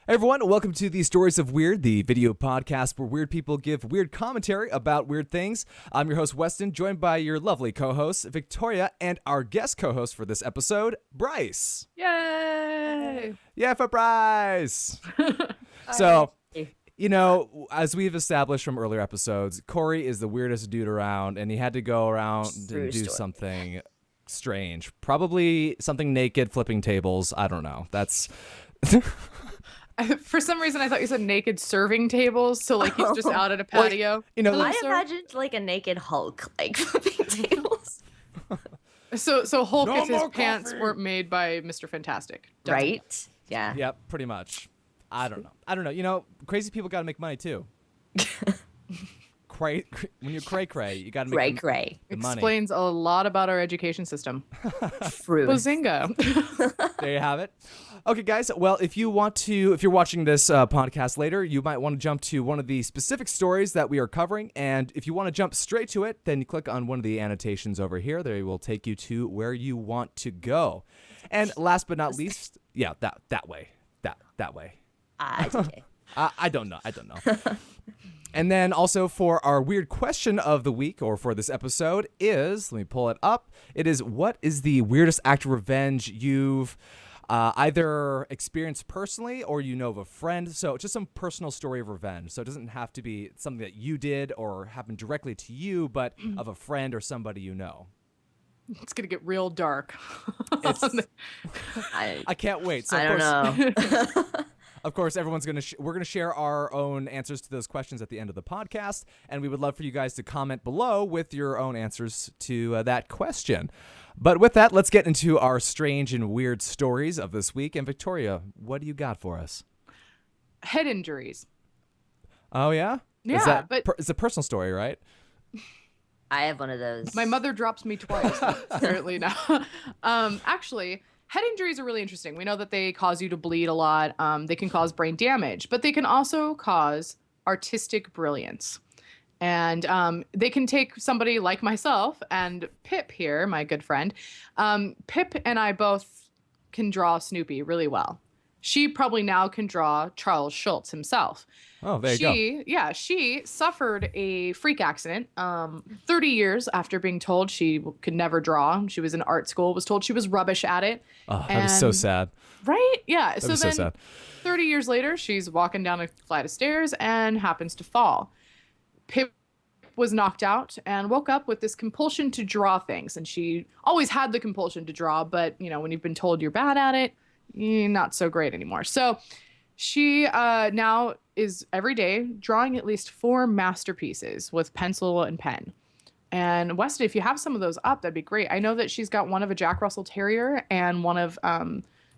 Hey everyone, welcome to the Stories of Weird, the video podcast where weird people give weird commentary about weird things. I'm your host, Weston, joined by your lovely co-host, Victoria, and our guest co-host for this episode, Bryce. Yay! Yeah, for Bryce! So, you know, as we've established from earlier episodes, Corey is the weirdest dude around, and he had to go around and do something strange. Probably something naked, flipping tables. I don't know. That's... For some reason, I thought you said naked serving tables, so like he's just out at a patio. Well, you know, I imagined like a naked Hulk, like flipping tables. So Hulk, No if his more pants coffee. weren't weren't made by Mr. Fantastic, Right? Yeah. Yep, pretty much. I don't know. You know, crazy people got to make money too. When you're cray, you got to make Cray. the money. Explains a lot about our education system. Fruit. Bazinga! There you have it. Okay, guys. Well, if you're watching this podcast later, you might want to jump to one of the specific stories that we are covering. And if you want to jump straight to it, then you click on one of the annotations over here. They will take you to where you want to go. And last but not least, yeah, that way. That way. It's okay. I don't know. And then also for our weird question of the week, or for this episode, let me pull it up. It is, what is the weirdest act of revenge you've either experienced personally or you know of a friend? So just some personal story of revenge. So it doesn't have to be something that you did or happened directly to you, but of a friend or somebody you know. It's gonna get real dark. I can't wait. So I don't know. Of course, everyone's we're gonna share our own answers to those questions at the end of the podcast, and we would love for you guys to comment below with your own answers to that question. But with that, let's get into our strange and weird stories of this week. And Victoria, what do you got for us? Head injuries. Oh yeah, Yeah, but it's a personal story, right? I have one of those. my mother drops me twice. Apparently now. Actually. Head injuries are really interesting. We know that they cause you to bleed a lot. They can cause brain damage, but they can also cause artistic brilliance. And they can take somebody like myself and Pip here, my good friend. Pip and I both can draw Snoopy really well. She probably now can draw Charles Schultz himself. Oh, there you go. Yeah, she suffered a freak accident 30 years after being told she could never draw. She was in art school, was told she was rubbish at it. Oh, that was so sad. Right? Yeah. That was so sad. 30 years later, she's walking down a flight of stairs and happens to fall. Pip was knocked out and woke up with this compulsion to draw things. And she always had the compulsion to draw, but, you know, when you've been told you're bad at it, you're not so great anymore. So she now is every day drawing at least 4 masterpieces with pencil and pen. And Weston, if you have some of those up, that'd be great. I know that she's got one of a Jack Russell Terrier and one of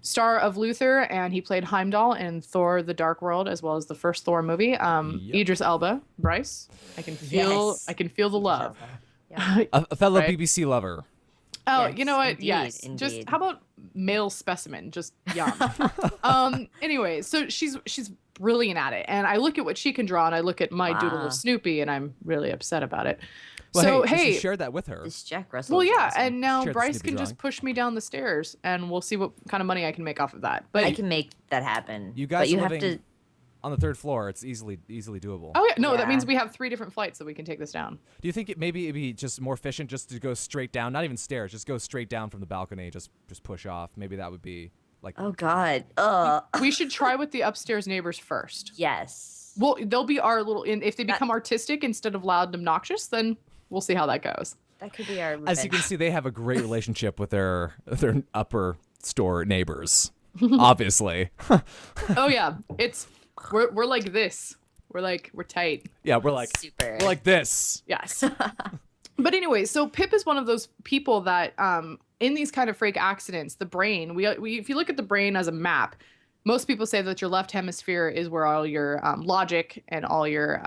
Star of Luther, and he played Heimdall in Thor: The Dark World, as well as the first Thor movie. Idris Elba, Bryce, I can feel the love. Yeah. A fellow Right? BBC lover. Oh, Yes, you know what? indeed, Yes. indeed. Just how about male specimen? Just yum. Anyway, so she's brilliant at it. And I look at what she can draw and I look at my doodle Wow. of Snoopy and I'm really upset about it. Well, so hey, you should share that with her. This Jack Russell. well, is yeah, awesome. and now Share the Bryce Snoopy can just drawing. push me down the stairs and we'll see what kind of money I can make off of that. But I can make that happen. You guys but you are have living to. on the 3rd floor. It's easily doable. oh yeah, no, that Yeah. means we have 3 different flights that we can take this down. Do you think maybe it'd be just more efficient just to go straight down, not even stairs, just go straight down from the balcony, just push off? Maybe that would be like. Oh God. We should try with the upstairs neighbors first. Yes. Well, they'll be our little. If they become artistic instead of loud and obnoxious, then we'll see how that goes. That could be our. As you can revenge. see, they have a great relationship with their upper store neighbors. Obviously. Oh yeah, we're like this. We're tight. Yeah, we're like Super. this. Yes. But anyway, so Pip is one of those people that in these kind of freak accidents, the brain, we if you look at the brain as a map, most people say that your left hemisphere is where all your logic and all your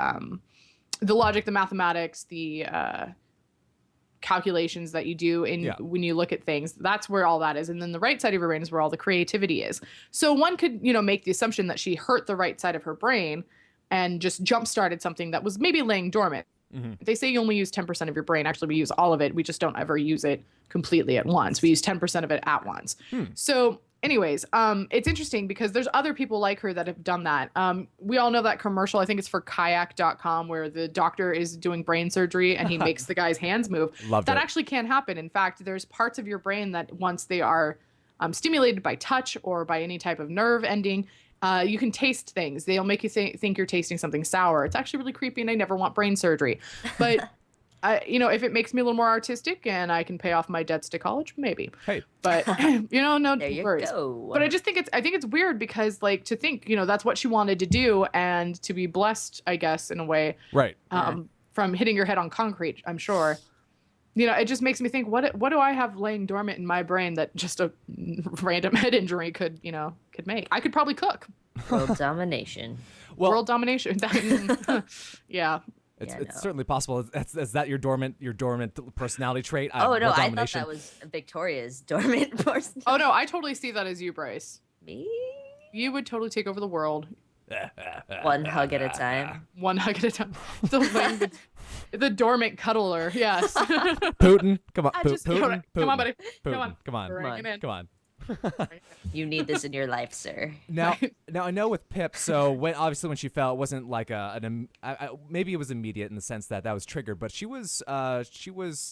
the logic, the mathematics, the calculations that you do when you look at things, that's where all that is. And then the right side of your brain is where all the creativity is. So one could, make the assumption that she hurt the right side of her brain and just jump-started something that was maybe laying dormant. Mm-hmm. They say you only use 10% of your brain. Actually, we use all of it. We just don't ever use it completely at once. We use 10% of it at once. So anyways, it's interesting because there's other people like her that have done that. We all know that commercial. I think it's for kayak.com where the doctor is doing brain surgery and he makes the guy's hands move. Loved that it. actually can happen. In fact, there's parts of your brain that once they are stimulated by touch or by any type of nerve ending, you can taste things. They'll make you think you're tasting something sour. It's actually really creepy, and I never want brain surgery. But if it makes me a little more artistic and I can pay off my debts to college, maybe. Hey. But no There you worries. go. But I think it's weird because like to think, that's what she wanted to do and to be blessed, I guess, in a way. Right. From hitting your head on concrete, I'm sure. It just makes me think, what do I have laying dormant in my brain that just a random head injury could make? I could probably cook. World domination. Well, World domination. Yeah. It's certainly possible. Is that your dormant personality trait? Oh no, world I domination? thought that was Victoria's dormant person. Oh no, I totally see that as you, Bryce. Me? You would totally take over the world. One hug at a time. One hug at a time. The dormant cuddler, yes. Putin, come on, Putin, come on, buddy. Putin, Come on. Bring it in. come on. You need this in your life, sir. Now I know with Pip. So when she fell, it wasn't like maybe it was immediate in the sense that was triggered, but she was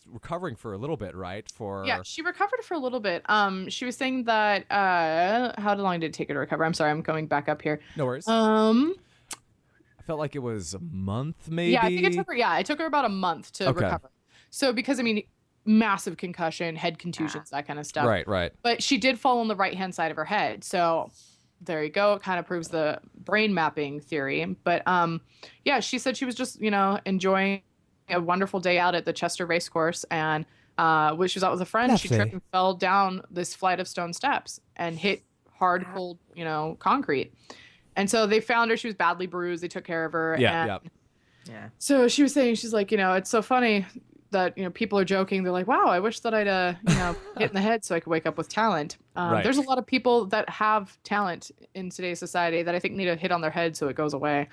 recovering for a little bit, right? Yeah, she recovered for a little bit. She was saying that how long did it take her to recover? I'm sorry, I'm going back up here. No worries. I felt like it was a month, maybe. Yeah, I think it took her about a month to recover. So because massive concussion, head contusions, that kind of stuff. Right. But she did fall on the right-hand side of her head. So there you go. It kind of proves the brain mapping theory. But she said she was just, enjoying a wonderful day out at the Chester Racecourse. And when she was out with a friend, she tripped and fell down this flight of stone steps and hit hard, cold, concrete. And so they found her. She was badly bruised. They took care of her. Yeah. So she was saying, she's like, it's so funny that people are joking. They're like, wow, I wish that I'd hit in the head so I could wake up with talent. There's a lot of people that have talent in today's society that I think need a hit on their head so it goes away.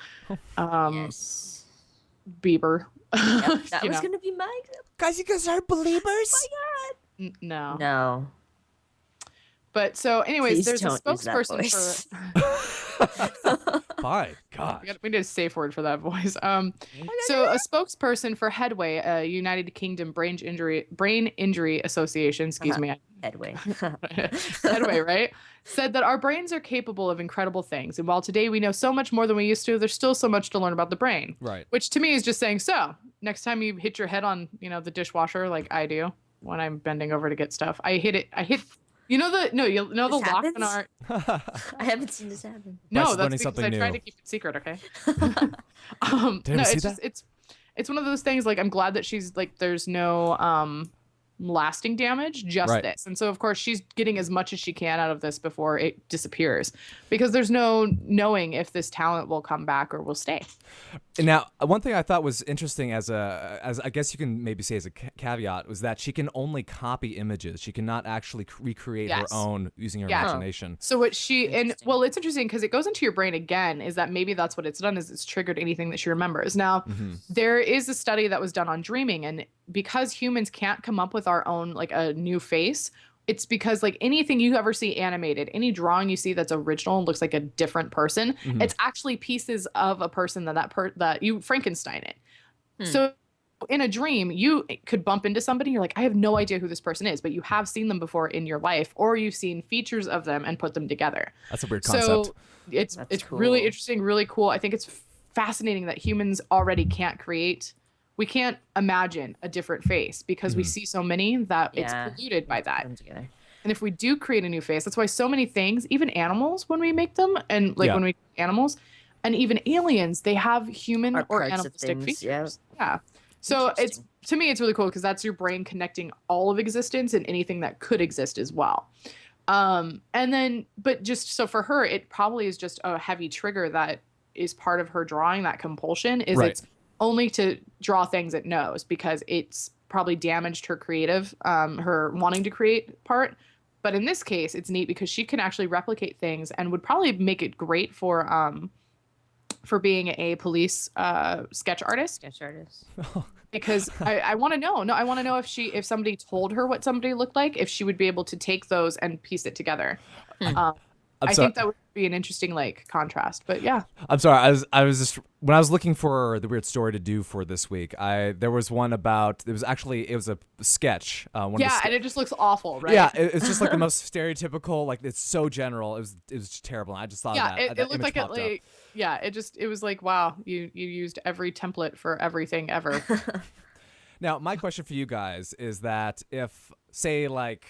Yes. Bieber. Yep, that was gonna be my guys. You guys are believers. Oh my God. No. But so, anyways, Please there's a don't use that spokesperson for. My God. We need a safe word for that voice. So a spokesperson for Headway, a United Kingdom Brain Injury Association, excuse me. Headway. Headway, right? Said that our brains are capable of incredible things. And while today we know so much more than we used to, there's still so much to learn about the brain. Right. Which to me is just saying, so next time you hit your head on, the dishwasher like I do when I'm bending over to get stuff, I hit the lock in our. I haven't seen this happen. No, that's because I tried to keep it secret. Okay. It's one of those things. Like I'm glad that she's like there's no lasting damage, just this. And so of course she's getting as much as she can out of this before it disappears, because there's no knowing if this talent will come back or will stay. Now, one thing I thought was interesting as I guess you can maybe say as a caveat was that she can only copy images. She cannot actually recreate her own using her imagination. So what it's interesting because it goes into your brain again, is that maybe that's what it's done, is it's triggered anything that she remembers. Now, there is a study that was done on dreaming, and because humans can't come up with our own like a new face, it's because like anything you ever see animated, any drawing you see that's original and looks like a different person, it's actually pieces of a person that you Frankenstein it. So in a dream, you could bump into somebody, you're like, I have no idea who this person is, but you have seen them before in your life, or you've seen features of them and put them together. That's a weird concept. So it's cool. really interesting, really cool. I think it's fascinating that humans already we can't imagine a different face because we see so many that it's polluted by that. And if we do create a new face, that's why so many things, even animals, when we make them, and like when we animals, and even aliens, they have human or animalistic features. Yeah. So to me, it's really cool because that's your brain connecting all of existence and anything that could exist as well. But just so for her, it probably is just a heavy trigger that is part of her drawing, that compulsion is it's only to draw things it knows, because it's probably damaged her creative, her wanting to create part. But in this case, it's neat because she can actually replicate things and would probably make it great for for being a police sketch artist. Sketch artist. Because I want to know. No, I want to know if somebody told her what somebody looked like, if she would be able to take those and piece it together. I think that would be an interesting like contrast. But yeah. I'm sorry. I was just when I was looking for the weird story to do for this week. There was one about it was a sketch. And it just looks awful, right? Yeah, it's just like the most stereotypical. Like it's so general. It was just terrible. I just thought of that. It looked like it was like, wow, you used every template for everything ever. Now, my question for you guys is that if, say, like,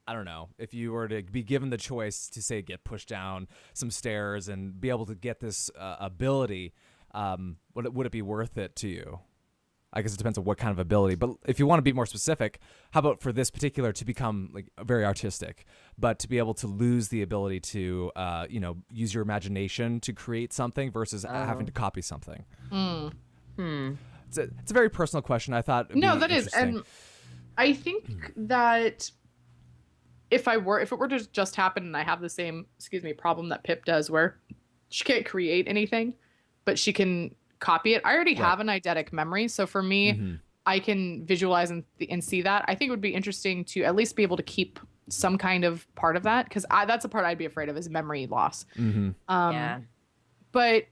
I don't know, if you were to be given the choice to, say, get pushed down some stairs and be able to get this ability, would it be worth it to you? I guess it depends on what kind of ability. But if you want to be more specific, how about for this particular to become like very artistic, but to be able to lose the ability to, use your imagination to create something versus having to copy something? It's a very personal question. I thought. That is, and I think that if it were to just happen, and I have the same problem that Pip does, where she can't create anything, but she can copy it. I already have an eidetic memory, so for me, I can visualize and see that. I think it would be interesting to at least be able to keep some kind of part of that, because that's a part I'd be afraid of, is memory loss. But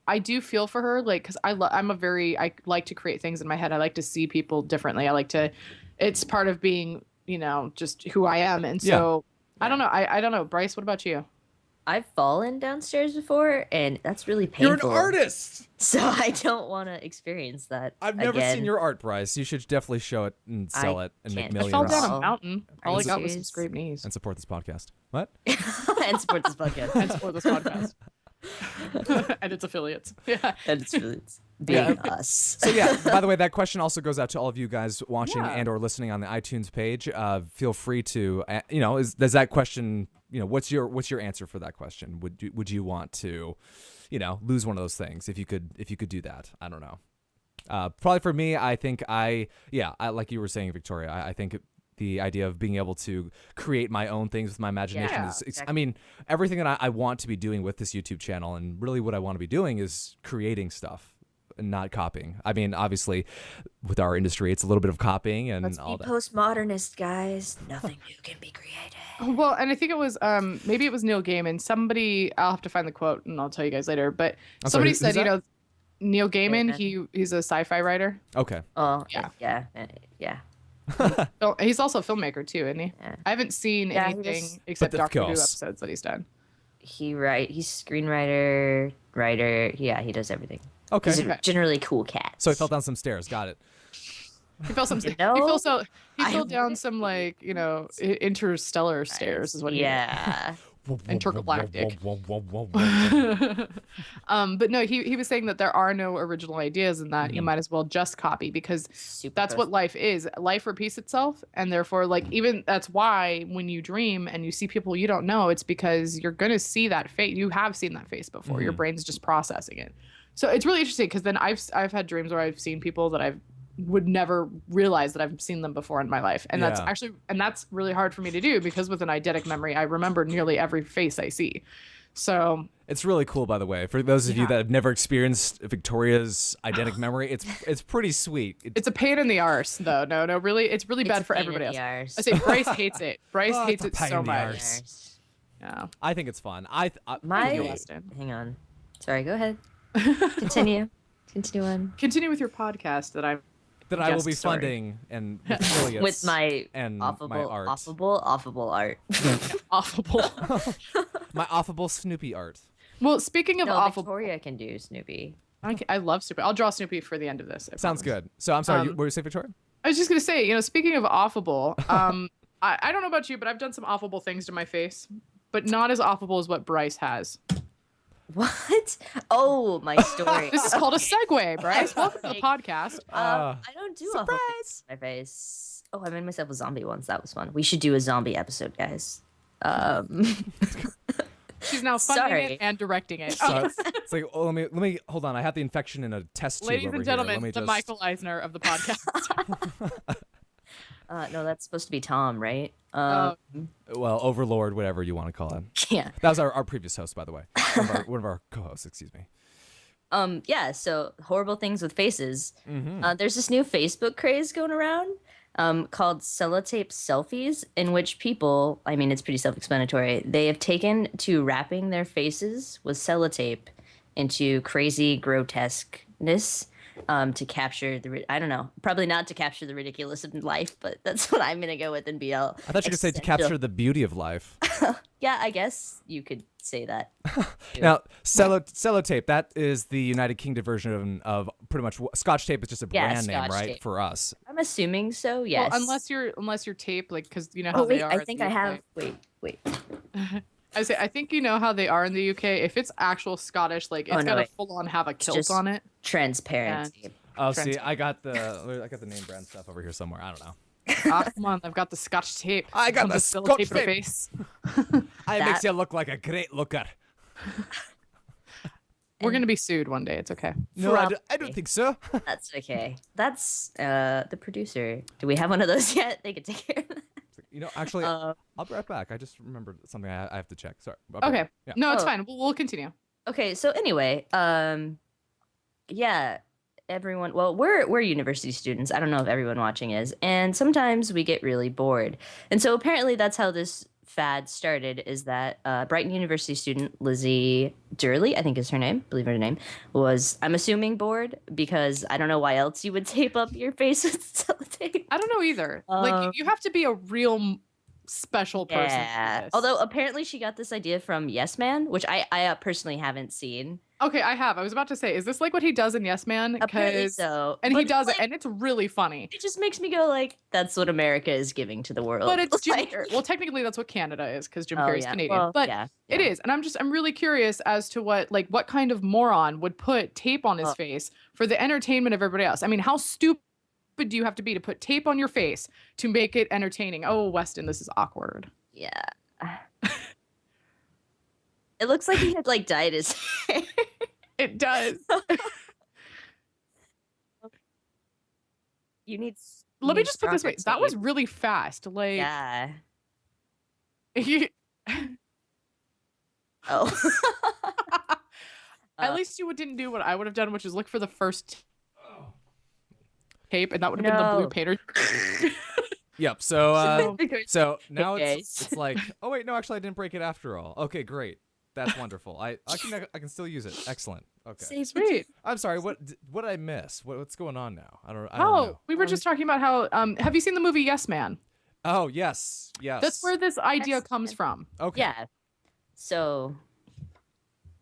I do feel for her, like, because I like to create things in my head. I like to see people differently. It's part of being, just who I am. And so I don't know. I don't know. Bryce, what about you? I've fallen downstairs before, and that's really painful. You're an artist! So I don't want to experience that I've never seen your art, Bryce. You should definitely show it and sell it and make millions. I fell down a mountain. All I got was some scraped knees. And support this podcast. What? And support this podcast. And support this podcast. And its affiliates. Yeah. And its affiliates. Being us. So yeah, by the way, that question also goes out to all of you guys watching and or listening on the iTunes page. Feel free to, does that question, what's your answer for that question? Would you want to, lose one of those things if you could do that? I don't know. Probably for me, I think I like you were saying, Victoria, I think the idea of being able to create my own things with my imagination is, exactly. I mean, everything that I want to be doing with this YouTube channel, and really what I want to be doing is creating stuff and not copying. I mean, obviously, with our industry, it's a little bit of copying and Let's all be that. Postmodernist, guys. Nothing new can be created. Well, and I think it was maybe it was Neil Gaiman. Somebody, I'll have to find the quote and I'll tell you guys later. But somebody said, Neil Gaiman, he's a sci-fi writer. Okay. Oh, yeah. He's also a filmmaker too, isn't he? Yeah. I haven't seen anything except Doctor Who episodes that he's done. He's screenwriter, writer. Yeah, he does everything. Okay. He's a generally cool cat. So he fell down some stairs. Got it. He fell he fell down some interstellar stairs is what he did. Intergalactic. But no, he was saying that there are no original ideas and that you might as well just copy, because that's what life is. Life repeats itself, and therefore, even that's why when you dream and you see people you don't know, it's because you're gonna see that face. You have seen that face before. Your brain's just processing it. So it's really interesting, because then I've had dreams where I've seen people that I would never realize that I've seen them before in my life. And that's really hard for me to do, because with an eidetic memory, I remember nearly every face I see. So it's really cool, by the way, for those of you that have never experienced Victoria's eidetic memory. It's pretty sweet. It's a pain in the arse, though. No, really, it's really bad for everybody else. I say Bryce hates it. Bryce hates it so much. Yeah, I think it's fun. Hang on. Sorry, go ahead. Continue on. Continue with your podcast that I will be funding and affiliates with my my art. Offable art. Offable. My offable Snoopy art. Well, speaking of offable, Victoria can do Snoopy. I love Snoopy. I'll draw Snoopy for the end of this. Sounds good. So I'm sorry. What were you saying, Victoria? I was just gonna say, speaking of offable, I don't know about you, but I've done some offable things to my face, but not as offable as what Bryce has. What? Oh, my story. This is called a segue, Bryce. Welcome to the podcast. I don't do awful things to my face. Oh, I made myself a zombie once. That was fun. We should do a zombie episode, guys. She's now funding it and directing it. So it's like, let me hold on. I have the infection in a test tube. Ladies over and gentlemen, here. the Michael Eisner of the podcast. No, that's supposed to be Tom, right? Well, Overlord, whatever you want to call him. Yeah. That was our previous host, by the way. One of our co-hosts, excuse me. Yeah, so horrible things with faces. Mm-hmm. There's this new Facebook craze going around called sellotape selfies, in which people, I mean, it's pretty self-explanatory. They have taken to wrapping their faces with sellotape into crazy grotesqueness to capture I don't know, probably not to capture the ridiculous in life, but that's what I'm gonna go with and be all. I thought you could say to capture the beauty of life. Yeah, I guess you could say that. Now, sellotape, that is the United Kingdom version of pretty much Scotch tape is just a brand name, Scotch right? tape. For us. I'm assuming so. Yes. Well, unless you're tape, like, because you know how Oh they wait, are. I in think the I have. UK. Wait. I think you know how they are in the UK. If it's actual Scottish, like it's gotta full on have a kilt just on it. Transparent And- tape. Oh, see, I got the name brand stuff over here somewhere. I don't know. Ah, come on, I've got the Scotch tape. I got On the sellotape Scotch tape. face. It makes you look like a great looker. We're gonna be sued one day. It's okay. No, I don't think so. That's okay. That's the producer. Do we have one of those yet? They could take care of that. You know, actually, I'll be right back. I just remembered something I have to check. Sorry. Okay. Yeah. No, it's Oh. fine. We'll continue. Okay, so anyway, yeah, everyone. Well, we're university students. I don't know if everyone watching is, and sometimes we get really bored. And so apparently that's how this fad started. Is that Brighton University student Lizzie Durley, I think is her name, believe her name, was, I'm assuming, bored because I don't know why else you would tape up your face with sellotape. I don't know either. Like you have to be a real special person. Yeah. For this. Although apparently she got this idea from Yes Man, which I personally haven't seen. Okay, I have. I was about to say, is this like what he does in Yes Man? Apparently so. And But he does like, it, and it's really funny. it just makes me go like, that's what America is giving to the world. But it's Jim Like- Carrey. Well, technically, that's what Canada is because Jim Oh, Carrey's yeah. Canadian. Well, but yeah, it is, and I'm really curious as to what kind of moron would put tape on his Oh. face for the entertainment of everybody else. I mean, how stupid do you have to be to put tape on your face to make it entertaining? Oh, Weston, this is awkward. Yeah. It looks like he had like dyed his hair. It does. You need. Let me just put it this way. That was really fast. Like, Yeah. you, Oh. at least you didn't do what I would have done, which is look for the first tape, and that would have been the blue No. painter. Yep. So now Okay. it's like, oh wait, no, actually I didn't break it after all. Okay, great. That's wonderful. I can still use it. Excellent. Okay. Save Sweet. I'm sorry. What did I miss? What's going on now? I don't Oh, know. we were just talking about how. Have you seen the movie Yes Man? Oh yes. That's where this idea Yes, comes from. Okay. Yeah. So.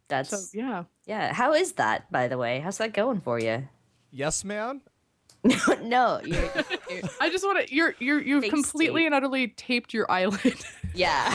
That's So yeah. yeah. How is that, by the way? How's that going for you? Yes, man. No, you're I just want to. You've Face completely tape. and utterly taped your eyelid. yeah.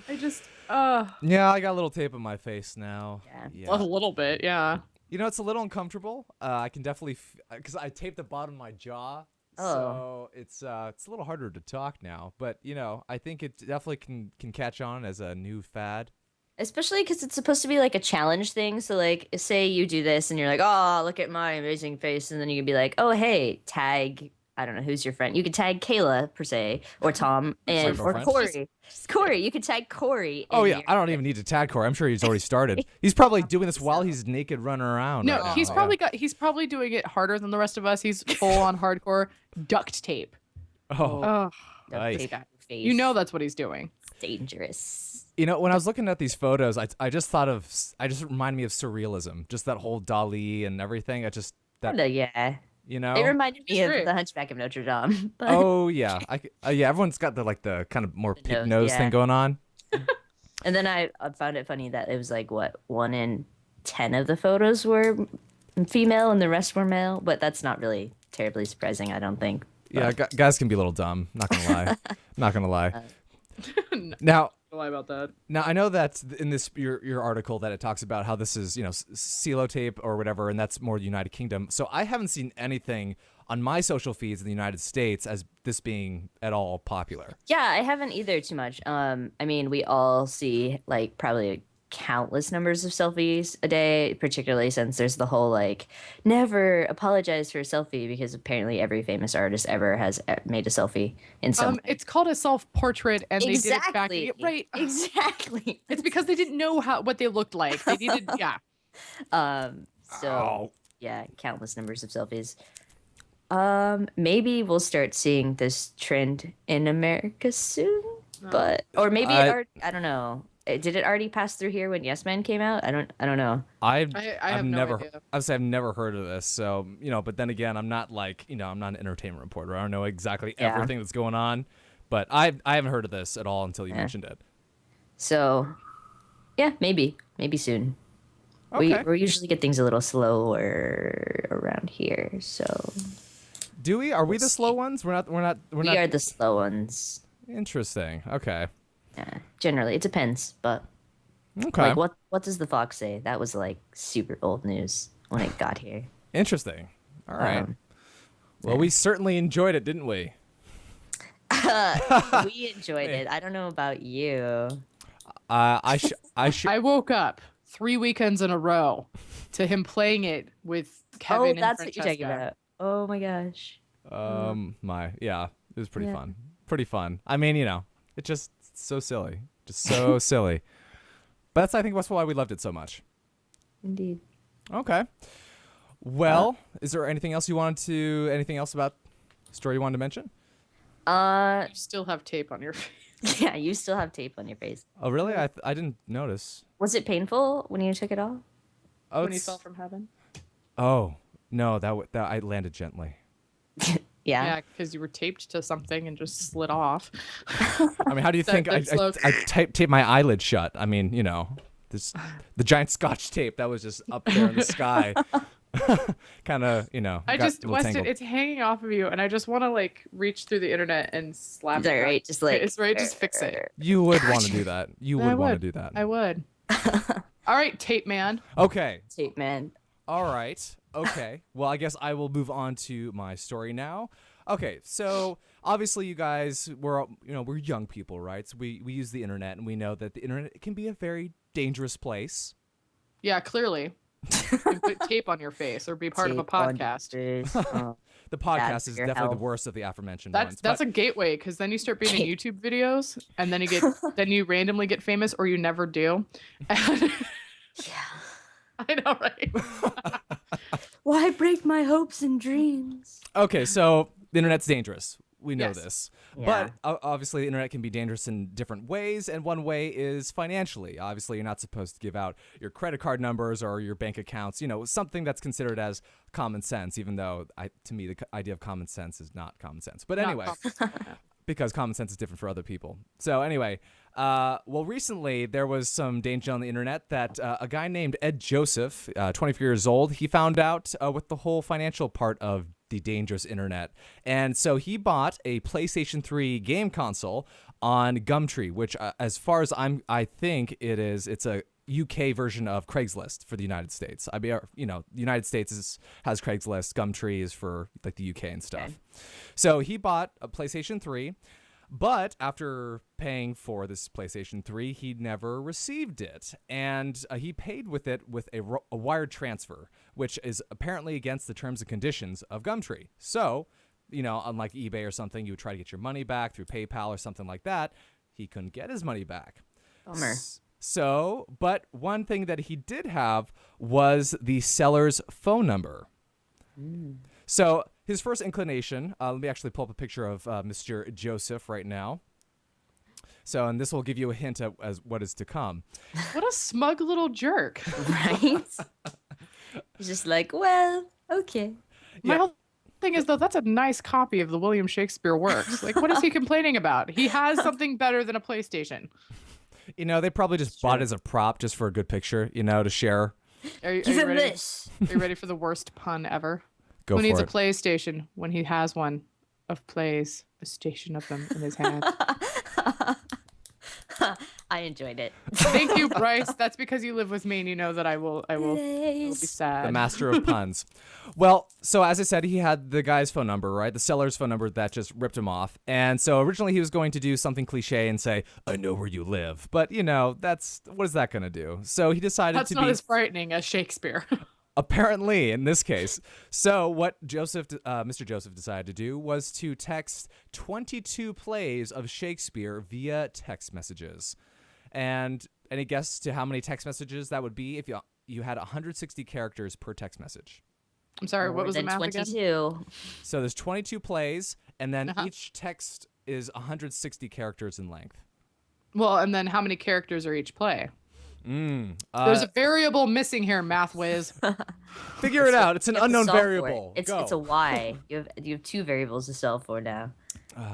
I just. Yeah, I got a little tape on my face now. Yeah. A little bit. Yeah. You know, it's a little uncomfortable. I can definitely because I taped the bottom of my jaw, so it's a little harder to talk now. But you know, I think it definitely can catch on as a new fad. Especially because it's supposed to be like a challenge thing. So like, say you do this and you're like, oh, look at my amazing face, and then you can be like, oh, hey, tag. I don't know who's your friend. You could tag Kayla per se, or Tom, and no or friends. Corey. Corey, you could tag Corey. Oh in yeah, your- I don't even need to tag Corey. I'm sure he's already started. He's probably doing this while he's naked running around. No, right now. he's Yeah. probably doing it harder than the rest of us. He's full on hardcore duct tape. Oh, Oh, Duct Nice. tape on your face. you know that's what he's doing. It's dangerous. you know, when I was looking at these photos, I just thought of I just reminded me of surrealism, just that whole Dali and everything. Yeah. You know. It reminded me of Great. the Hunchback of Notre Dame. But Oh yeah, yeah. Everyone's got the kind of more pig nose, nose yeah. thing going on. and then I found it funny that it was like what 1 in 10 of the photos were female and the rest were male. But that's not really terribly surprising, I don't think. Yeah, guys can be a little dumb. Not gonna lie. Not gonna lie. Now, Don't lie about that. Now I know that in this your article that it talks about how this is sellotape or whatever, and that's more the United Kingdom. So I haven't seen anything on my social feeds in the United States as this being at all popular. Yeah, I haven't either too much. I mean, we all see like probably countless numbers of selfies a day, particularly since there's the whole like never apologize for a selfie because apparently every famous artist ever has made a selfie in some. It's called a self-portrait, and they did it back. Exactly. Right. Exactly. It's because they didn't know what they looked like. They needed. Yeah. So Oh. yeah, countless numbers of selfies. Maybe we'll start seeing this trend in America soon, but or maybe I I don't know. Did it already pass through here when Yes Man came out? I don't know. I've I I've have no never idea. I've never heard of this. So but then again, I'm not like I'm not an entertainment reporter. I don't know exactly Yeah. everything that's going on, but I haven't heard of this at all until you Yeah. mentioned it. So yeah, maybe soon. Okay. We usually get things a little slower around here, so Do we? Are we we'll the slow see. ones? We're not. We are the slow ones. Interesting. Okay. Yeah, generally, it depends, but Okay. like what does the fox say? That was like super old news when it got here. Interesting. All right. Um, Well, we certainly enjoyed it, didn't we? we enjoyed it. I don't know about you. I should. I woke up 3 weekends in a row to him playing it with Kevin Oh, and that's what you're talking Francesca. about. Oh my gosh. Yeah, it was pretty Yeah. fun. Pretty fun. I mean, it's just so silly. Just so silly. But that's, I think, that's why we loved it so much. Indeed. Okay. Well, is there anything else anything else about the story you wanted to mention? You still have tape on your face. Yeah, you still have tape on your face. Oh, really? I didn't notice. Was it painful when you took it off? Oh, When he fell from heaven. Oh, no, that I landed gently. Yeah. Yeah, because you were taped to something and just slid off. I mean, how do you think That slow- I taped my eyelid shut? I mean, this the giant Scotch tape that was just up there in the sky. Kind of, I got just, a little Weston, tangled. it's hanging off of you, and I just want to like reach through the internet and slap Is that it. right? Just like It's right. Just fix it. You would want to do that. You I would want to would. do that. I would. All right, tape man. Okay. tape, man. All right. Okay. Well, I guess I will move on to my story now. Okay. So obviously, you guys, we're young people, right? So we use the internet, and we know that the internet can be a very dangerous place. Yeah, clearly. You can put tape on your face or be part of a Tape on your podcast. face. Oh, The Bad podcast for is your definitely the health. worst of the aforementioned That's ones. that's but a gateway because then you start being in YouTube videos and then then you randomly get famous or you never do. And yeah. I know, right? Why break my hopes and dreams? okay. So the internet's dangerous. We know Yes. this. Yeah. But obviously, the internet can be dangerous in different ways, and one way is financially. Obviously, you're not supposed to give out your credit card numbers or your bank accounts, something that's considered as common sense, even though, to me, the idea of common sense is not common sense. But Not anyway, common. because common sense is different for other people. So anyway, well, recently there was some danger on the internet that a guy named Ed Joseph, 24 years old, he found out with the whole financial part of the dangerous internet. And so he bought a PlayStation 3 game console on Gumtree, which as far as I think it's a UK version of Craigslist for the United States. I mean, the United States has Craigslist, Gumtree is for like the UK and stuff. Okay. So he bought a PlayStation 3, but after paying for this PlayStation 3, he never received it. And he paid with it with a wired transfer, which is apparently against the terms and conditions of Gumtree. So, unlike eBay or something, you would try to get your money back through PayPal or something like that. He couldn't get his money back. Bummer. So, but one thing that he did have was the seller's phone number. So his first inclination, let me actually pull up a picture of Mr. Joseph right now. So, and this will give you a hint as what is to come. What a smug little jerk. Right? He's just like, well, okay. My Yeah. whole thing is though, that's a nice copy of the William Shakespeare works. Like, what is he complaining about? He has something better than a PlayStation. They probably just bought it as a prop just for a good picture, to share. Are you Give him ready? this. Are you ready for the worst pun ever? Go Who for needs it. a PlayStation when he has one of plays, a station of them in his hand? I enjoyed it. Thank you, Bryce. That's because you live with me and you know that I will be sad. The master of puns. Well, so as I said, he had the guy's phone number, right? The seller's phone number that just ripped him off. And so originally he was going to do something cliche and say, I know where you live. But, what is that going to do? So he decided That's to not be... as frightening as Shakespeare. Apparently, in this case. So what Mr. Joseph decided to do was to text 22 plays of Shakespeare via text messages. And any guess to how many text messages that would be? you had 160 characters per text message. I'm sorry, More what was the than math 22. again? So there's 22 plays, and then Uh-huh. each text is 160 characters in length. Well, and then how many characters are each play? There's There's a variable missing here, math whiz. figure it out. It's an You have to unknown solve for it. variable. It's Go. a y. You have two variables to solve for now.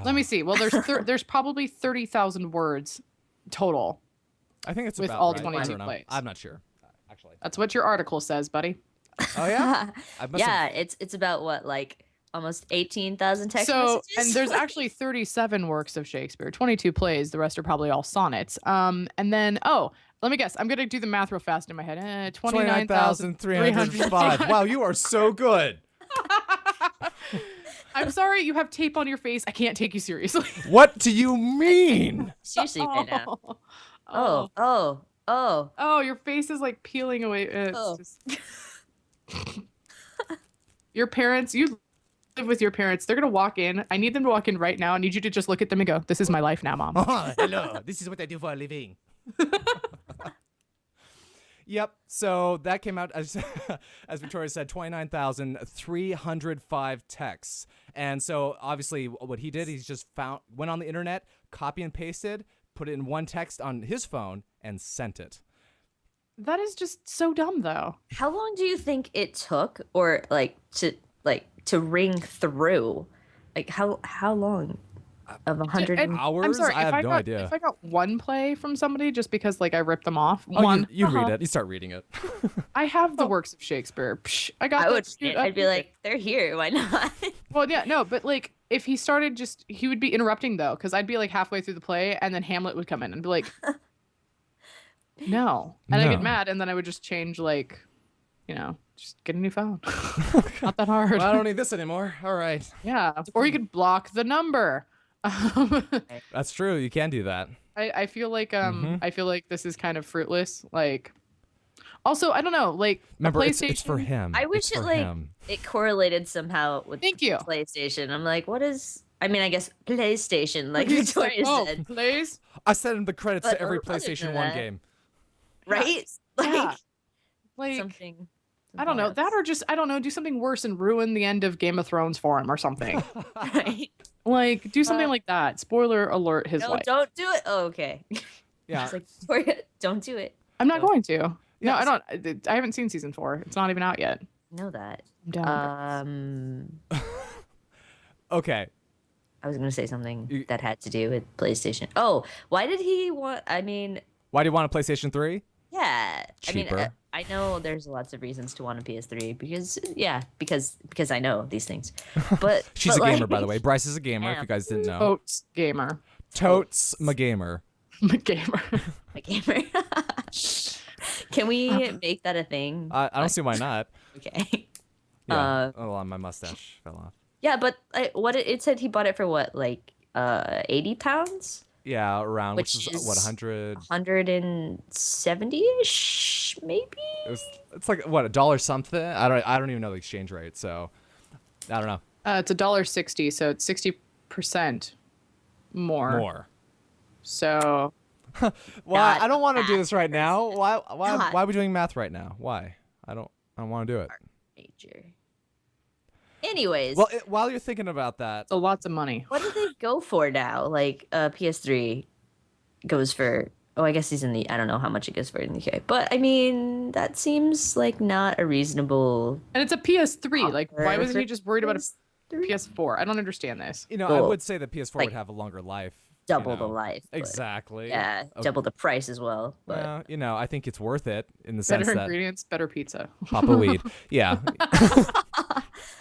Let me see. Well, there's probably 30,000 words total. I think it's with about all right. 22 I don't know. plays. I'm not sure, actually. That's what your article says, buddy. Oh yeah. I must Yeah, have- it's about what, like almost 18,000 text So, messages. and there's actually 37 works of Shakespeare, 22 plays. The rest are probably all sonnets. And then, let me guess. I'm going to do the math real fast in my head. 29,305. Wow, you are so good. I'm sorry, you have tape on your face. I can't take you seriously. What do you mean? seriously right now. Oh. Oh, Your face is like peeling away. Oh. Your parents, you live with your parents. They're going to walk in. I need them to walk in right now. I need you to just look at them and go, "This is my life now, Mom." Oh, hello. This is what I do for a living. Yep. So that came out as Victoria said, 29,305 texts. And so obviously what he did, he's just went on the internet, copy and pasted, put it in one text on his phone, and sent it. That is just so dumb, though. how long do you think it took, or to ring through? Like how long? Of 100. Hours? I'm sorry. I have if no got, idea. If I got one play from somebody just because like I ripped them off, Oh, one. you read it. You start reading it. I have the works of Shakespeare. Psh, I got. I that would. shit I'd be up. like, they're here. Why not? Well, yeah, no, but like if he started he would be interrupting though, because I'd be like halfway through the play and then Hamlet would come in and be like, no, and I No. get mad and then I would just change just get a new phone. Not that hard. Well, I don't need this anymore. All right. Yeah, or you could block the number. That's true. You can do that. I feel like Mm-hmm. I feel like this is kind of fruitless. Like, also I don't know. Like, Remember, a it's PlayStation. for him. I wish It's it for like him. it correlated somehow with Thank you. PlayStation. I'm like, what is? I mean, I guess PlayStation, like He's like, Victoria oh, said, plays. I sent him the credits But to every other than PlayStation 1 that- game. right? Yeah. Like Like, something. I don't know else. that, or just I don't know, do something worse and ruin the end of Game of Thrones for him or something. Right? Like, do something like that. Spoiler alert: his No, wife. don't do it. Oh, okay. Yeah. It's like Victoria, don't do it. I'm not going to. No, Yes. I don't. I haven't seen season 4. It's not even out yet. Know that. I'm down. Okay. I was gonna say something You- that had to do with PlayStation. Oh, why did he want? I mean, Why do you want a PlayStation 3? yeah. I mean, Cheaper. I know there's lots of reasons to want a PS3 because I know these things. But She's but a gamer, by the like- way. Bryce is a gamer, if Yeah. you guys didn't know. Totes gamer. Totes my gamer. Gamer. a gamer. Can we make that a thing? I don't see why not. Okay. Yeah. Oh, my mustache fell off. Yeah, but it said he bought it for what, like 80 pounds? Yeah, around, which Which is what, is 100? 170-ish, maybe? It's like, what, $1 something? I don't even know the exchange rate, so I don't know. It's $1.60, so it's 60% more. More. So Why? God, I don't want to do this right math. now. Why God. are we doing math right now? Why? I don't want to do it. Major. Anyways, Well, while you're thinking about that, it's lots of money. what do they go for now? Like PS3 goes for, oh, I guess he's in the, I don't know how much it goes for in the UK. But I mean, that seems like not a reasonable And it's a PS3. Like, why wasn't he offer just worried about a PS3. PS4? I don't understand this. I Cool. would say the PS4 Like, would have a longer life. double the life. but- Exactly. Yeah, Oh, double the price as well. But well, I think it's worth it in the sense Better that ingredients, better pizza. Papa Weed. Yeah,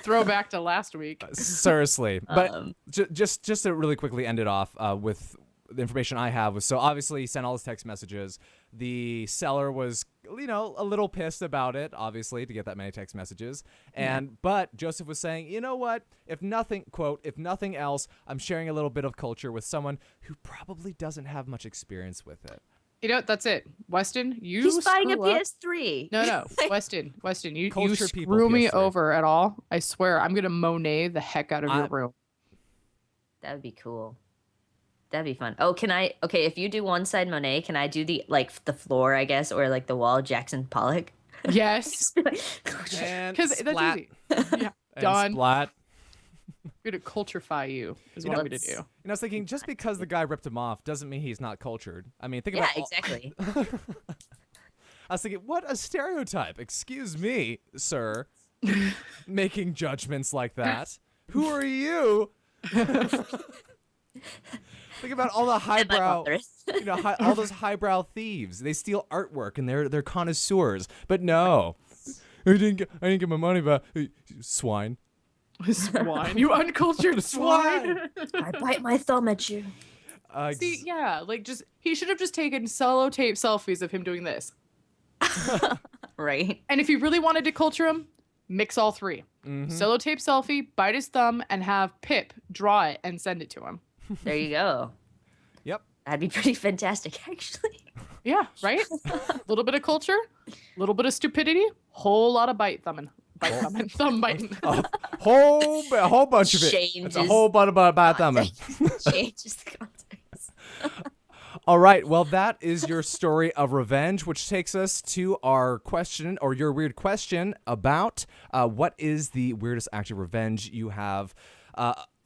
Throw back to last week. seriously. But Um, just to really quickly end it off with the information I have was, so obviously he sent all his text messages. The seller was, a little pissed about it, obviously, to get that many text messages. But Joseph was saying, you know what? If nothing, quote, if nothing else, I'm sharing a little bit of culture with someone who probably doesn't have much experience with it. That's it. Weston, you he's buying a screw up. PS3. No, Weston, you Culture people screw me PS3. over at all. I swear, I'm gonna Monet the heck out of your room. That would be cool. That'd be fun. Oh, okay, if you do one side Monet, can I do the floor, I guess, or like the wall Jackson Pollock? Yes. And Because that's splat. easy. Yeah. And Done. splat. We're going to culturify you is You what know, I'm going to do. You know, I was thinking, just because the guy ripped him off doesn't mean he's not cultured. I mean, think Yeah, about exactly. I was thinking, what a stereotype. Excuse me, sir, making judgments like that. Who are you? Think about all the highbrow, all those highbrow thieves. They steal artwork and they're connoisseurs. But no, I didn't get my money back. Swine. Swine. You uncultured swine. I bite my thumb at you. See, yeah, like he should have just taken sellotape selfies of him doing this. Right. And if you really wanted to culture him, mix all three. Sellotape selfie, bite his thumb, and have Pip draw it and send it to him. There you go. Yep. That'd be pretty fantastic, actually. Yeah, right? A little bit of culture, a little bit of stupidity, whole lot of thumb biting. A whole bunch of it. Changes. It's a whole bunch of bad thumbing. Changes the context. All right. Well, that is your story of revenge, which takes us to our question, or your weird question about what is the weirdest act of revenge you have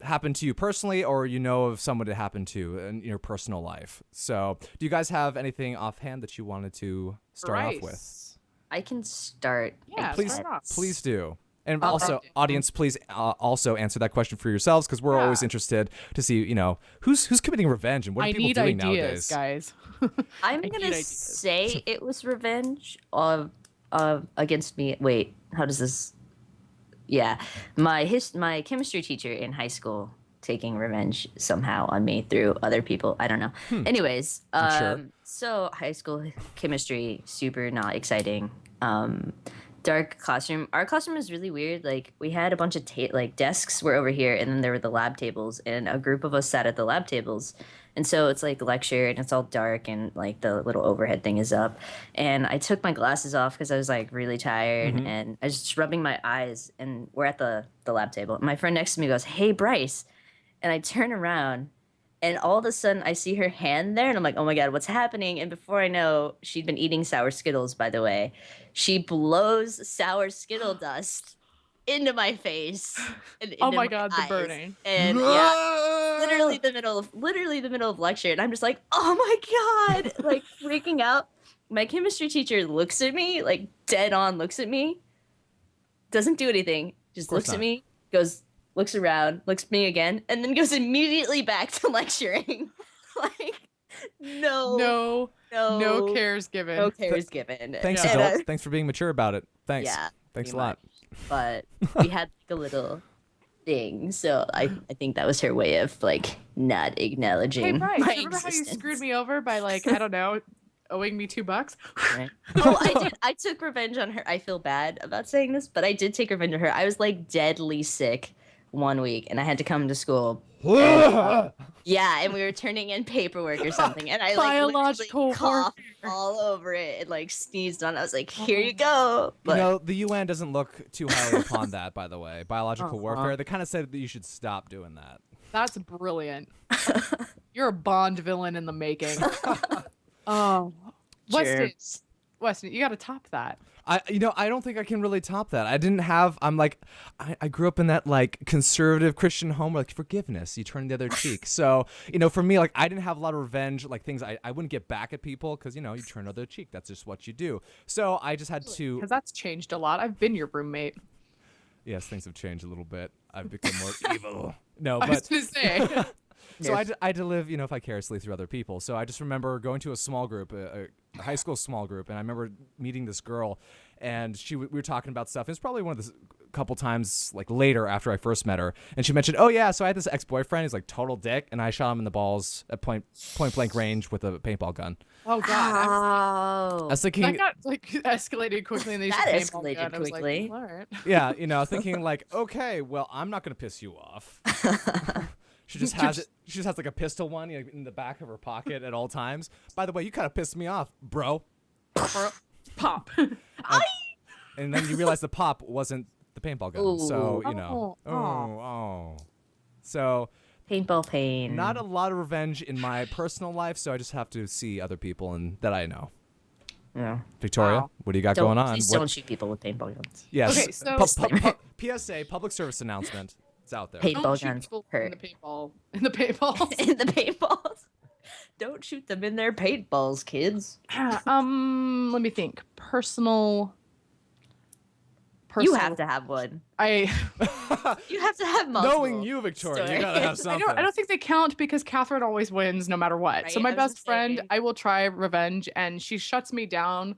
happened to you personally, or you know of someone it happened to in your personal life. So do you guys have anything offhand that you wanted to start off with? I can start. Yeah, Please do. And I'll also, start. audience, please also answer that question for yourselves, because we're always interested to see, who's committing revenge and what are people doing ideas, nowadays. guys. I'm gonna say it was revenge against me. Wait, how does this? Yeah, my chemistry teacher in high school taking revenge somehow on me through other people. I don't know. Anyways, Sure. so high school chemistry, super not exciting. Dark classroom. Our classroom is really weird. Like, we had a bunch of desks were over here, and then there were the lab tables, and a group of us sat at the lab tables. And so it's like lecture, and it's all dark, and like the little overhead thing is up. And I took my glasses off because I was like really tired, and I was just rubbing my eyes, and we're at the lab table. My friend next to me goes, "Hey, Bryce." And I turn around, and all of a sudden I see her hand there, and I'm like, oh my God, what's happening? And before I know, she'd been eating sour Skittles, by the way. She blows sour Skittle dust into my face. And Oh into my God, the eyes. burning. And yeah, literally the middle of lecture. And I'm just like, oh my God, like freaking out. My chemistry teacher looks at me, like dead on looks at me, doesn't do anything, just looks at me, looks around, looks at me again, and then goes immediately back to lecturing. Like, no cares given. No cares given. Thanks, And, adults. Thanks for being mature about it. Thanks. Yeah. Thanks a pretty lot. much. But we had like a little thing, so I think that was her way of like not acknowledging Hey, Bryce, my remember how you existence. screwed me over by like, I don't know, owing me $2? Right. Oh, I did. I took revenge on her. I feel bad about saying this, but I did take revenge on her. I was like deadly sick one week, and I had to come to school. Yeah, and we were turning in paperwork or something, and I like Biological literally coughed all over it and like sneezed on it. I was like, "Here you go." But The UN doesn't look too highly upon that, by the way. Biological warfare. They kind of said that you should stop doing that. That's brilliant. You're a Bond villain in the making. Oh, Weston, you got to top that. I don't think I can really top that. I grew up in that like conservative Christian home where like forgiveness, you turn the other cheek. So, for me, like I didn't have a lot of revenge, like things I wouldn't get back at people because, you turn the other cheek. That's just what you do. So I just had to. Because that's changed a lot. I've been your roommate. Yes, things have changed a little bit. I've become more evil. No, I was but. going to say. So I had to live, vicariously through other people. So I just remember going to a small group, a high school small group, and I remember meeting this girl, and we were talking about stuff. It was probably one of the couple times like later after I first met her, and she mentioned, "Oh yeah, so I had this ex-boyfriend. He's like total dick, and I shot him in the balls at point blank range with a paintball gun." Oh God. Oh, I was thinking, That got like escalated quickly, and they That just came escalated on, and I was quickly. Like, all right. yeah, thinking like, okay, well, I'm not gonna piss you off. She just has it. She just has like a pistol one in the back of her pocket at all times. By the way, you kind of pissed me off, bro. Pop. And then you realize the pop wasn't the paintball gun. Ooh. So So paintball pain. not a lot of revenge in my personal life. So I just have to see other people and that I know. Yeah. Victoria, Wow. what do you got going on? Please What- don't shoot people with paintball guns. Yes. Okay, so- PSA, public service announcement. It's out there. Paintball Don't shoot guns people hurt. in the paintball. In the paintballs. In the paintballs. Don't shoot them in their paintballs, kids. Let me think. Personal. You have to have one. I You have to have multiple. Knowing you, Victoria, you gotta have stories. something. I don't think they count because Catherine always wins no matter what. So Right, my I was best just friend, saying. I will try revenge, and she shuts me down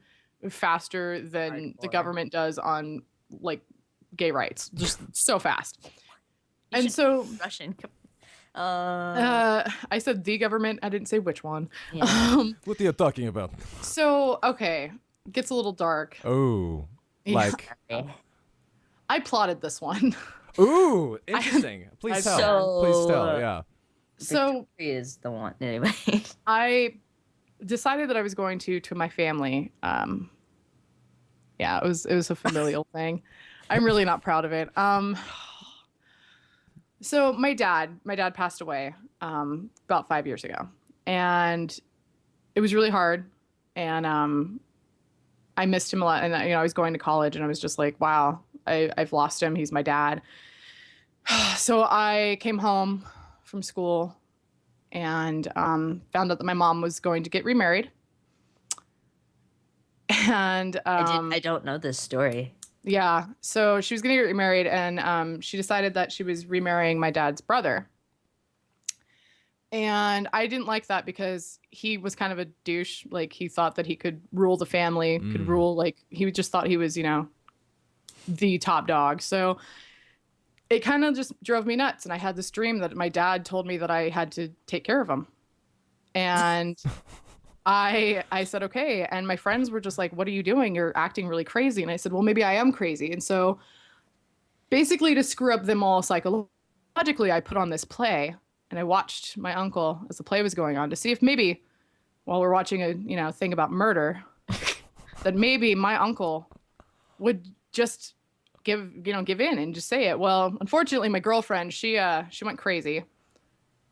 faster than the Hardcore. government does on like gay rights, just so fast. You And should so Russian. I said the government. I didn't say which one. Yeah. What are you talking about? So okay, gets a little dark. Oh, Yeah. like, I plotted this one. ooh, interesting. Please tell. So- Please tell. Yeah. So Victoria is the one anyway. I decided that I was going to my family. Yeah, it was a familial thing. I'm really not proud of it. So my dad passed away about 5 years ago, and it was really hard, and I missed him a lot. And I was going to college, and I was just like, wow, I've lost him. He's my dad. So I came home from school and found out that my mom was going to get remarried. And I don't know this story. yeah, so she was going to get remarried, and she decided that she was remarrying my dad's brother. And I didn't like that because he was kind of a douche. Like, he thought that he could rule the family, could rule, like, he just thought he was, the top dog. So it kind of just drove me nuts. And I had this dream that my dad told me that I had to take care of him. And I said, okay. And my friends were just like, what are you doing? You're acting really crazy. And I said, well, maybe I am crazy. And so basically, to screw up them all psychologically, I put on this play, and I watched my uncle as the play was going on to see if maybe while we're watching a, thing about murder, that maybe my uncle would just give in and just say it. Well, unfortunately, my girlfriend, she went crazy.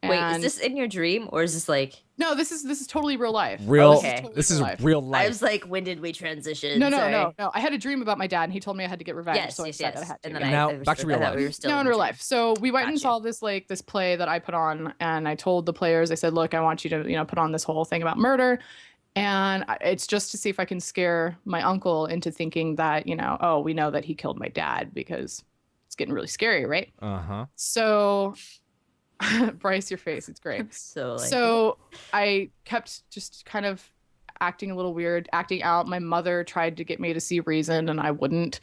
Wait, is And- this in your dream or is this like? No, this is totally real life. Okay. This is life. real I life. was like, when did we transition? No. Sorry. I had a dream about my dad, and he told me I had to get revenge. Yes, so I yes, decided I yes. had to. And then And now, back to real life. We were still No, in the real dream. life. So we went and Gotcha. saw this play that I put on, and I told the players, I said, look, I want you to put on this whole thing about murder, and it's just to see if I can scare my uncle into thinking that oh, we know that he killed my dad, because it's getting really scary, right? Uh-huh. So Bryce, your face, it's great. So like, So I kept just kind of acting a little weird, acting out. My mother tried to get me to see reason, and I wouldn't.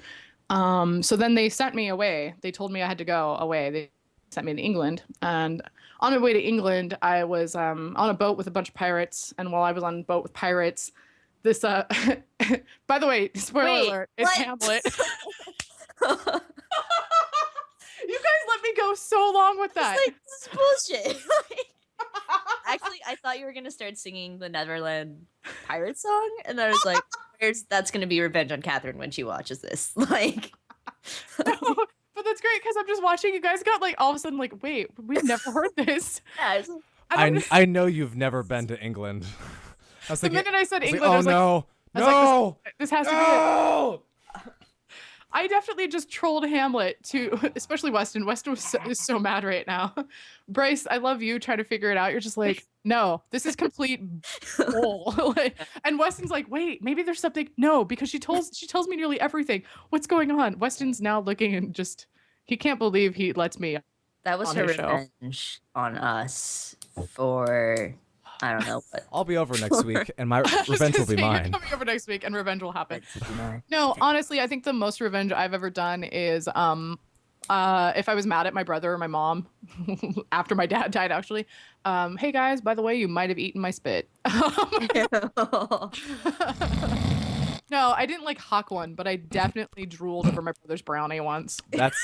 So then they sent me away. They told me I had to go away. They sent me to England. And on my way to England, I was on a boat with a bunch of pirates. And while I was on a boat with pirates, this, by the way, spoiler Wait, alert, it's what? Hamlet. You guys let me go so long with that. it's like, this is bullshit. Actually, I thought you were gonna start singing the Neverland pirate song, and I was like, that's gonna be revenge on Catherine when she watches this. Like, No, but that's great because I'm just watching. You guys got like all of a sudden like, wait, we've never heard this. yeah, it's- I know you've never been to England. I was the thinking, minute I said I was England, like, I was like, no, I was like, no, this has to be it. no. I definitely just trolled Hamlet to, especially Weston. Weston is so mad right now. Bryce, I love you trying to figure it out. You're just like, no, this is complete bull. Like, and Weston's like, wait, maybe there's something. No, because she tells me nearly everything. What's going on? Weston's now looking and just, he can't believe he lets me. that was On her his show. revenge on us for I don't know what. I'll be over next week, and my I was revenge will gonna be say, you're mine. coming over next week and revenge will happen. But, No, honestly, I think the most revenge I've ever done is if I was mad at my brother or my mom after my dad died, actually. Hey guys, by the way, you might have eaten my spit. No, I didn't like huck one, but I definitely drooled over my brother's brownie once. That's.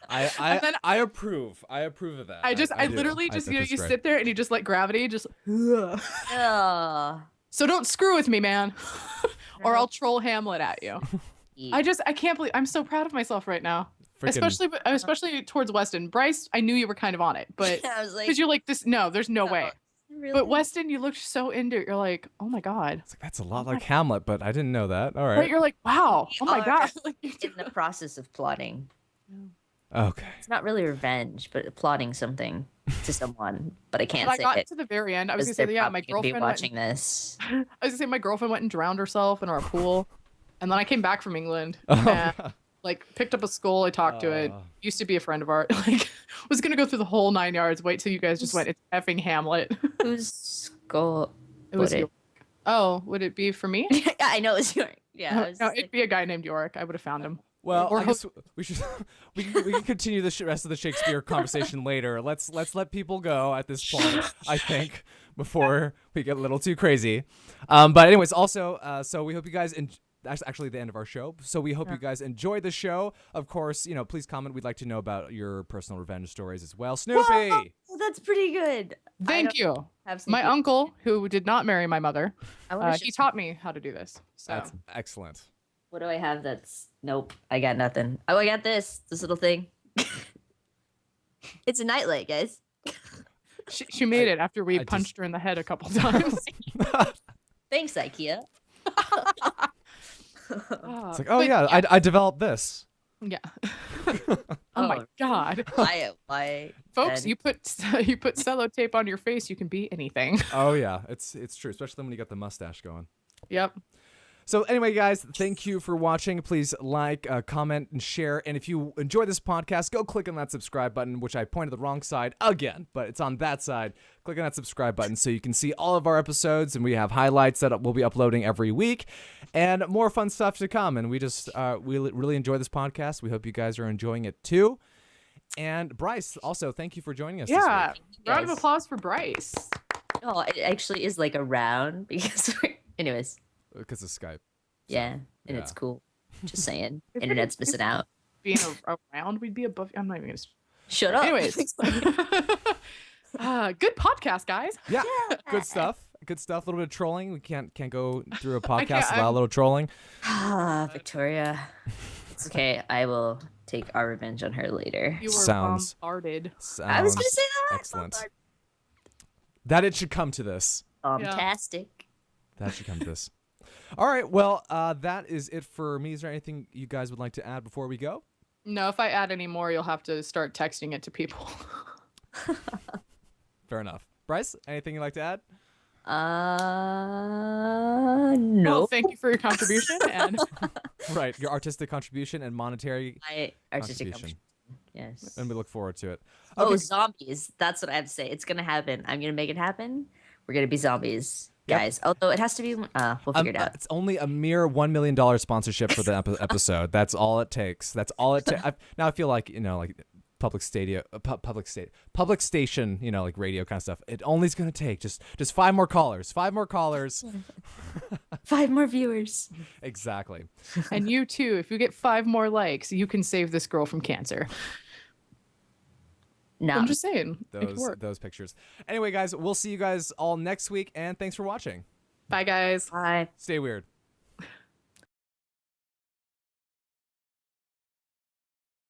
And then- I approve. I approve of that. I do. literally just, think you it's great. sit there and you just let gravity just. Ugh. So don't screw with me, man, or I'll troll Hamlet at you. I can't believe I'm so proud of myself right now. Frickin- Especially towards Weston. Bryce, I knew you were kind of on it, but I was like, because you're like this, no, there's no way. Really? But Weston, you looked so into it. You're like, oh my god. It's like, that's a lot like Hamlet, but I didn't know that. All right. But you're like, wow. Oh my are god. Like, in the process of plotting. Okay. It's not really revenge, but plotting something to someone. But I can't I say got it. to the very end. I was gonna Because say, they're yeah, my probably gonna be girlfriend. watching this. I was gonna say my girlfriend went and drowned herself in our pool, and then I came back from England Oh, and like picked up a skull. I talked to it. Used to be a friend of ours. Like was gonna go through the whole 9 yards. Wait till you guys just went. It's effing Hamlet. Whose skull? It was York. Oh, would it be for me? Yeah, I know it's York. Yeah. I was No, just it'd be a guy named York. I would have found him. Well, Or I guess we should we can continue the rest of the Shakespeare conversation later. Let's let people go at this point, I think, before we get a little too crazy. But anyways, also, so we hope you guys. That's actually the end of our show. So we hope you guys enjoyed the show. Of course, please comment. We'd like to know about your personal revenge stories as well. Snoopy. Whoa, that's pretty good. Thank you. Have My Snoopy. uncle, who did not marry my mother, I wanna he show taught me how to do this. So That's excellent. What do I have that's... Nope, I got nothing. Oh, I got this little thing. It's a nightlight, guys. she made it after we I punched her in the head a couple times. Thanks, IKEA. It's like, oh yeah, I developed this. Yeah. Oh my god. Why? Folks, then- you put sellotape on your face, you can be anything. Oh yeah, it's true, especially when you got the mustache going. Yep. So anyway, guys, thank you for watching. Please like, comment, and share. And if you enjoy this podcast, go click on that subscribe button, which I pointed the wrong side again, but it's on that side. Click on that subscribe button so you can see all of our episodes, and we have highlights that we'll be uploading every week, and more fun stuff to come. And we just we really enjoy this podcast. We hope you guys are enjoying it too. And Bryce, also, thank you for joining us. Yeah. This week. Round of guys. applause for Bryce. Oh, it actually is like a round because anyways, Because of Skype. yeah, and yeah. it's cool. Just saying. Internet's missing out. Being around, we'd be above. I'm not even gonna. Shut up. Anyways. Good podcast, guys. Yeah, good stuff. Good stuff. A little bit of trolling. We can't go through a podcast can't- without a little trolling. Victoria. It's okay. I will take our revenge on her later. You were Sounds- bombarded. I was Sounds gonna say that. excellent. That it should come to this. Fantastic. That should come to this. All right. Well, that is it for me. Is there anything you guys would like to add before we go? No, if I add any more, you'll have to start texting it to people. Fair enough. Bryce, anything you'd like to add? No. Well, thank you for your contribution and Right. Your artistic contribution and monetary My artistic contribution. Yes. And we look forward to it. Oh, Okay. zombies. That's what I have to say. It's going to happen. I'm going to make it happen. We're going to be zombies, Yep. guys. Although it has to be, we'll figure it out. It's only a mere $1 million sponsorship for the episode. That's all it takes. That's all it takes. Now I feel like, like public station, like radio kind of stuff. It only is going to take just 5 more callers. 5 more callers. 5 more viewers. Exactly. and you too. If you get 5 more likes, you can save this girl from cancer. No. I'm just saying. It could work. Those pictures. Anyway, guys, we'll see you guys all next week, and thanks for watching. Bye, guys. Bye. Stay weird.